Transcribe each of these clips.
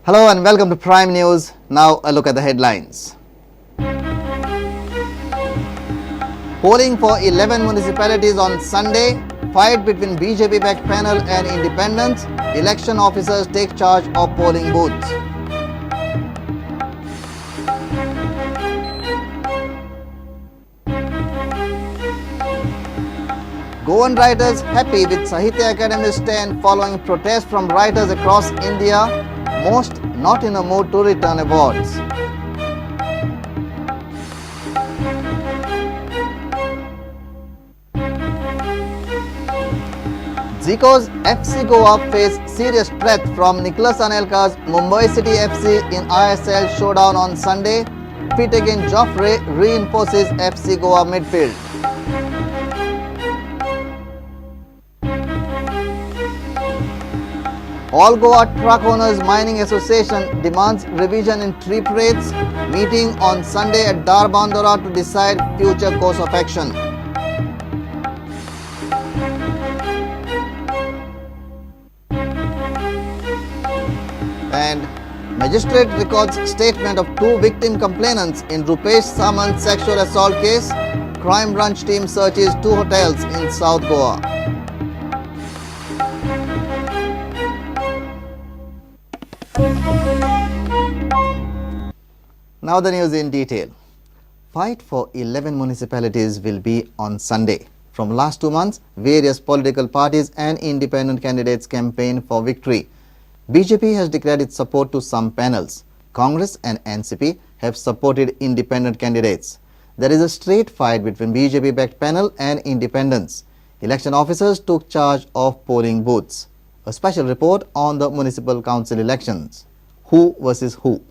Hello and welcome to Prime News. Now a look at the headlines. Polling for 11 municipalities on Sunday. Fight between BJP-backed panel and independents. Election officers take charge of polling booths. Goan writers happy with Sahitya Academy's stand following protests from writers across India. Most not in a mood to return awards. Zico's FC Goa face serious threat from Nicholas Anelka's Mumbai City FC in ISL showdown on Sunday. Fit against Joffrey reinforces FC Goa midfield. All Goa Truck Owners Mining Association demands revision in trip rates. Meeting on Sunday at Darbandora to decide future course of action. And magistrate records statement of two victim complainants in Rupesh Samant's sexual assault case. Crime branch team searches two hotels in South Goa. Now the news in detail. Fight for 11 municipalities will be on Sunday. From last 2 months, various political parties and independent candidates campaign for victory. BJP has declared its support to some panels. Congress and NCP have supported independent candidates. There is a straight fight between BJP-backed panel and independents. Election officers took charge of polling booths. A special report on the municipal council elections. Who versus who?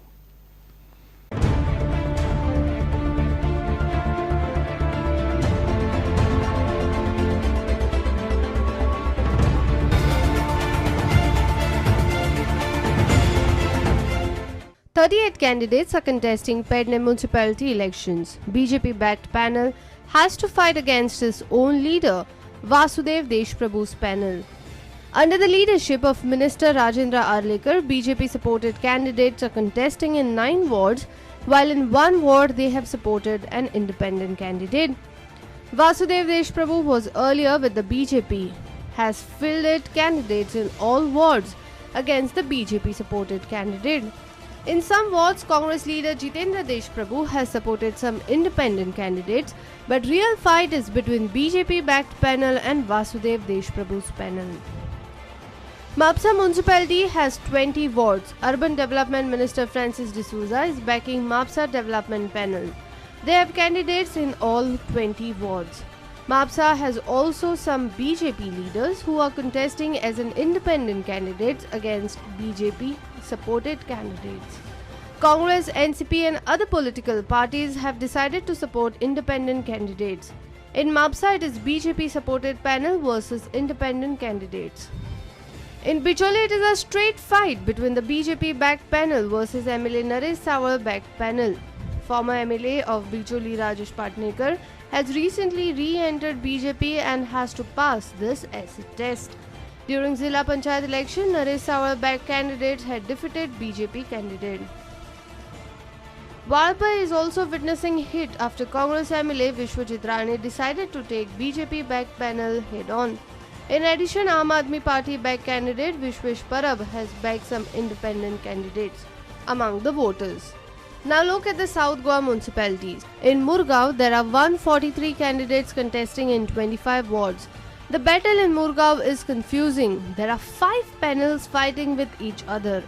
Thirty-eight candidates are contesting Pedne municipality elections. BJP-backed panel has to fight against its own leader, Vasudev Deshprabhu's panel. Under the leadership of Minister Rajendra Arlekar, BJP-supported candidates are contesting in 9 wards, while in 1 ward they have supported an independent candidate. Vasudev Deshprabhu was earlier with the BJP, has fielded candidates in all wards against the BJP-supported candidate. In some wards, Congress leader Jitendra Deshprabhu has supported some independent candidates, but real fight is between BJP-backed panel and Vasudev Deshprabhu's panel. Mapsa municipality has 20 wards. Urban Development Minister Francis D'Souza is backing Mapsa Development Panel. They have candidates in all 20 wards. Mapsa has also some BJP leaders who are contesting as an independent candidates against BJP-supported candidates. Congress, NCP and other political parties have decided to support independent candidates. In Mapsa, it is BJP-supported panel versus independent candidates. In Bicholi, it is a straight fight between the BJP-backed panel versus MLA Naresh Sawal-backed panel. Former MLA of Bicholi Rajesh Patnekar has recently re-entered BJP and has to pass this acid test. During Zilla Panchayat election, Naresh Sawal-backed candidates had defeated BJP candidate. Walpa is also witnessing hit after Congress MLA Vishwajit Rane decided to take BJP-backed panel head-on. In addition, Aam Aadmi Party-backed candidate Vishwesh Parab has backed some independent candidates among the voters. Now look at the South Goa municipalities. In Murgaon, there are 143 candidates contesting in 25 wards. The battle in Murgaon is confusing. There are 5 panels fighting with each other.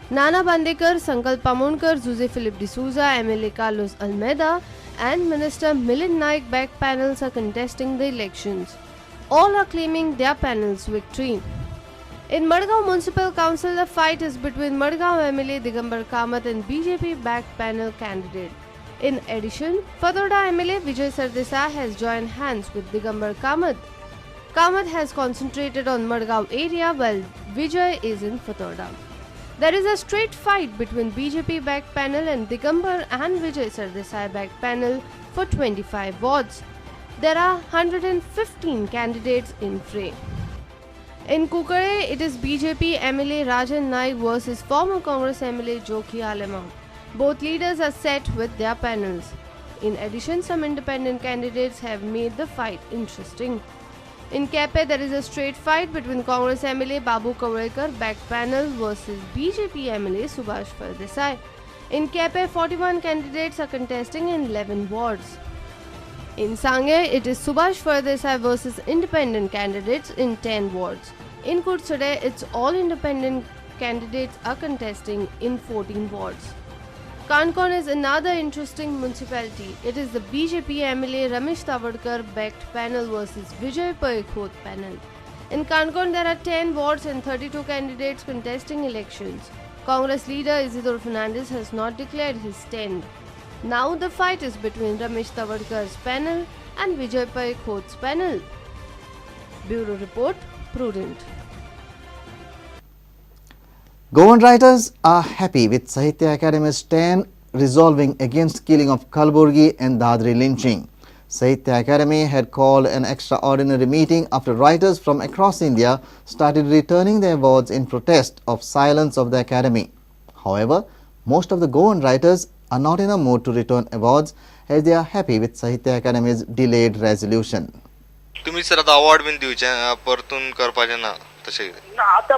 Nana Bandekar, Sankalp Pamonkar, Jose Philip D'Souza, MLA Carlos Almeida and Minister Milind Naik backed panels are contesting the elections. All are claiming their panel's victory. In Madgaon Municipal Council, the fight is between Madgaon MLA Digambar Kamath and BJP-backed panel candidate. In addition, Fatorda MLA Vijay Sardesai has joined hands with Digambar Kamath. Kamath has concentrated on Madgaon area while Vijay is in Fatorda. There is a straight fight between BJP-backed panel and Digambar and Vijay Sardesai-backed panel for 25 wards. There are 115 candidates in fray. In Kukare, it is BJP MLA Rajan Naik versus former Congress MLA Joki Alema. Both leaders are set with their panels. In addition, some independent candidates have made the fight interesting. In Kepe, there is a straight fight between Congress MLA Babu Kawalekar backed panel versus BJP MLA Subhash Fardesai. In Kepe, 41 candidates are contesting in 11 wards. In Sangay, it is Subhash Fardesai versus independent candidates in 10 wards. In Kursade, it's all independent candidates are contesting in 14 wards. Kankon is another interesting municipality. It is the BJP MLA Ramesh Tavadkar backed panel versus Vijay Paikhot panel. In Kankon, there are 10 wards and 32 candidates contesting elections. Congress leader Isidore Fernandez has not declared his stand. Now the fight is between Ramesh Tavadkar's panel and Vijay Paikhot's panel. Bureau Report, Prudent. Goan writers are happy with Sahitya Academy's stand resolving against killing of Kalburgi and Dadri lynching. Sahitya Academy had called an extraordinary meeting after writers from across India started returning their awards in protest of silence of the Academy. However, most of the Goan writers are not in a mood to return awards as they are happy with Sahitya Academy's delayed resolution. तुम्ही sir आता award been दिवचे परतून करपाचे ना तसे आता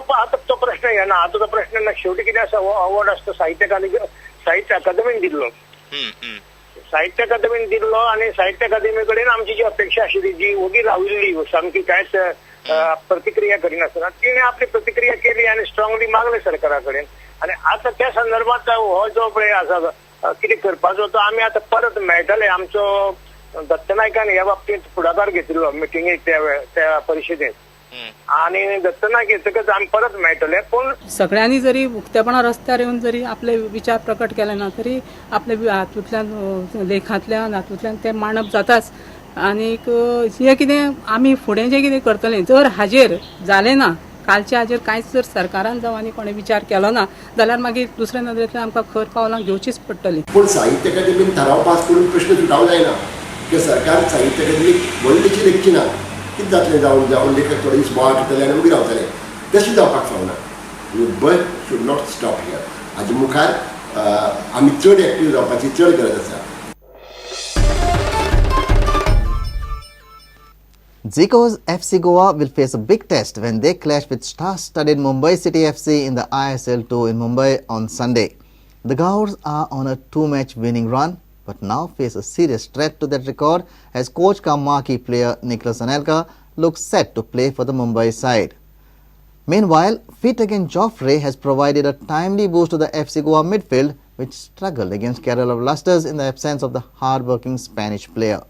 तो प्रश्न आहे ना आता तो प्रश्न ना शेवटी किती असं अवॉर्ड असतो साहित्य अकादमीने दिलो साहित्य अकादमीने दिलो आणि साहित्य अकादमीकडे आमची जी अपेक्षा आशिल्ली जी उगी राविल्ली सामकी कांयच प्रतिक्रिया करिनासतना तिने आपली प्रतिक्रिया केली आणि स्ट्रॉंगली मागले सरकाराकडे आणि आता त्या संदर्भात हो जो पळय आसा कितें करपाचो तो आमी आता परत मेळटले आमचो दत्त नायकान ह्या बाबतीत पुढाकार घेतलो मिटिंगेक त्या परिशदेत आणि दत्त नायक येतकच आमी परत मेळटले पण सगळ्यांनी जरी उक्तेपणा रस्त्यार येऊन जरी आपले विचार प्रकट केले ना तरी आपले हातूंतल्यान लेखांतल्यान हातूंतल्यान ते मांडप जाताच आनीक हे कितें आमी फुडें जें कितें करतले जर हाजेर जालें ना कालच्या हाजेर कांयच जर सरकारान जावं आनी कोणें विचार केलो ना जाल्यार मागीर दुसऱ्या नदरेंतल्यान आमकां खर पावलां घेवचीच पडटलीं. पूण साहित्य अकादमीन थाराव पास करून प्रश्न सुटाव जायना की सरकार साहित्य अकादमीक व्हडलीशी लेखची ना कितें जातलें जावन लेखक थोडे दीस बोवाळ करतले आनी उबी रावतले तशें जावपाक फावना. But should not stop here. हाजे मुखार आमी चड एक्टीव जावपाची चड गरज आसा. Zico's FC Goa will face a big test when they clash with star-studded Mumbai City FC in the ISL 2 in Mumbai on Sunday. The Gaurs are on a 2-match winning run but now face a serious threat to that record as coach cum marquee player Nicholas Anelka looks set to play for the Mumbai side. Meanwhile, fit again Joffrey has provided a timely boost to the FC Goa midfield which struggled against Kerala Blasters in the absence of the hard-working Spanish player.